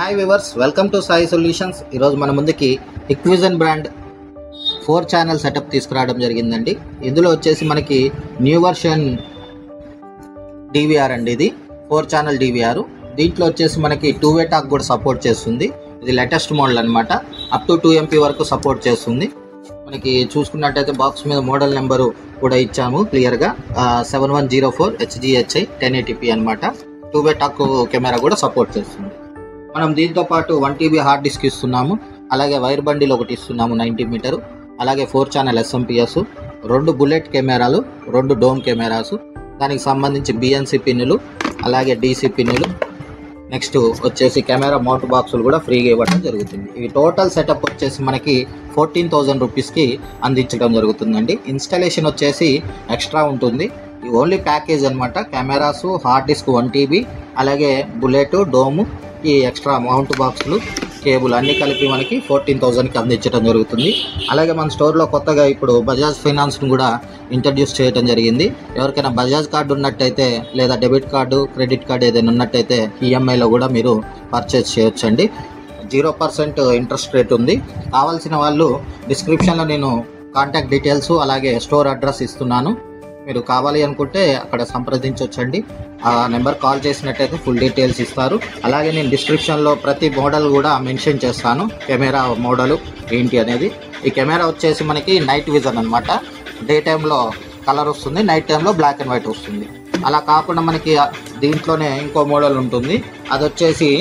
Hi viewers, welcome to Sai solutions. ఈరోజు మన ముందుకి హిక్విజన్ బ్రాండ్ 4 ఛానల్ సెటప్ తీసుకురావడం జరిగిందండి. ఇందులో వచ్చేసి మనకి న్యూ వర్షన్ డివిఆర్ అండి. ఇది 4 ఛానల్ డివిఆర్. దీంట్లో వచ్చేసి మనకి 2-way టాక్ కూడా సపోర్ట్ చేస్తుంది. ఇది లేటెస్ట్ మోడల్ అనమాట. అప్ టు 2 MP వరకు సపోర్ట్ చేస్తుంది. మనకి చూసుకున్నట్టయితే బాక్స్ మీద మోడల్ నెంబరు కూడా ఇచ్చాము క్లియర్గా. 7104 HGHI 1080p అనమాట. 2-way టాక్ కెమెరా కూడా సపోర్ట్ చేస్తుంది. మనం దీంతో పాటు 1 TB హార్డ్ డిస్క్ ఇస్తున్నాము. అలాగే వైర్ బండిల్ ఒకటి ఇస్తున్నాము 90 మీటర్. అలాగే 4 ఛానల్ SMPS, 2 బుల్లెట్ కెమెరాలు, 2 డోమ్ కెమెరాస్, దానికి సంబంధించి BNC పిన్నులు, అలాగే DC పిన్నులు, నెక్స్ట్ వచ్చేసి కెమెరా మౌంట్ బాక్సులు కూడా ఫ్రీగా ఇవ్వడం జరుగుతుంది. ఈ టోటల్ సెటప్ వచ్చేసి మనకి 14,000 రూపీస్కి అందించడం జరుగుతుందండి. ఇన్స్టాలేషన్ వచ్చేసి ఎక్స్ట్రా ఉంటుంది. ఈ ఓన్లీ ప్యాకేజ్ అనమాట. కెమెరాసు, హార్డ్ డిస్క్ 1 TB, అలాగే బుల్లెట్, డోము, ఈ ఎక్స్ట్రా మౌంట్ బాక్సులు, కేబుల్ అన్నీ కలిపి మనకి 14,000కి అందించడం జరుగుతుంది. అలాగే మన స్టోర్లో కొత్తగా ఇప్పుడు బజాజ్ ఫైనాన్స్ను కూడా ఇంట్రడ్యూస్ చేయడం జరిగింది. ఎవరికైనా బజాజ్ కార్డు ఉన్నట్టయితే లేదా డెబిట్ కార్డు, క్రెడిట్ కార్డు ఏదైనా ఉన్నట్టయితే EMIలో కూడా మీరు పర్చేస్ చేయొచ్చండి. 0% ఇంట్రెస్ట్ రేట్ ఉంది. కావాల్సిన వాళ్ళు డిస్క్రిప్షన్లో నేను కాంటాక్ట్ డీటెయిల్స్ అలాగే స్టోర్ అడ్రస్ ఇస్తున్నాను. మీరు కావాలి అనుకుంటే అక్కడ సంప్రదించవచ్చండి. ఆ నెంబర్ కాల్ చేసినట్టయితే ఫుల్ డీటెయిల్స్ ఇస్తారు. అలాగే నేను డిస్క్రిప్షన్లో ప్రతి మోడల్ కూడా మెన్షన్ చేస్తాను, కెమెరా మోడలు ఏంటి అనేది. ఈ కెమెరా వచ్చేసి మనకి నైట్ విజన్ అనమాట. డే టైంలో కలర్ వస్తుంది, నైట్ టైంలో బ్లాక్ అండ్ వైట్ వస్తుంది. అలా కాకుండా మనకి దీంట్లోనే ఇంకో మోడల్ ఉంటుంది. అది వచ్చేసి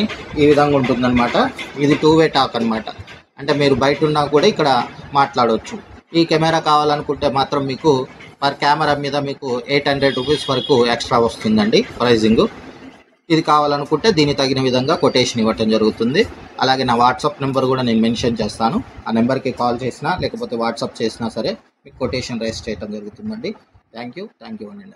ఈ విధంగా ఉంటుంది అనమాట. ఇది 2-way టాక్ అనమాట. అంటే మీరు బయట ఉన్నా కూడా ఇక్కడ మాట్లాడవచ్చు. ఈ కెమెరా కావాలనుకుంటే మాత్రం మీకు పర్ కెమెరా మీద మీకు 800 రూపీస్ వరకు ఎక్స్ట్రా వస్తుందండి ప్రైజింగ్. ఇది కావాలనుకుంటే దీనికి తగిన విధంగా కొటేషన్ ఇవ్వటం జరుగుతుంది. అలాగే నా వాట్సాప్ నెంబర్ కూడా నేను మెన్షన్ చేస్తాను. ఆ నెంబర్కి కాల్ చేసినా లేకపోతే వాట్సాప్ చేసినా సరే మీకు కొటేషన్ రైస్ చేయడం జరుగుతుందండి. థ్యాంక్ యూ అండి.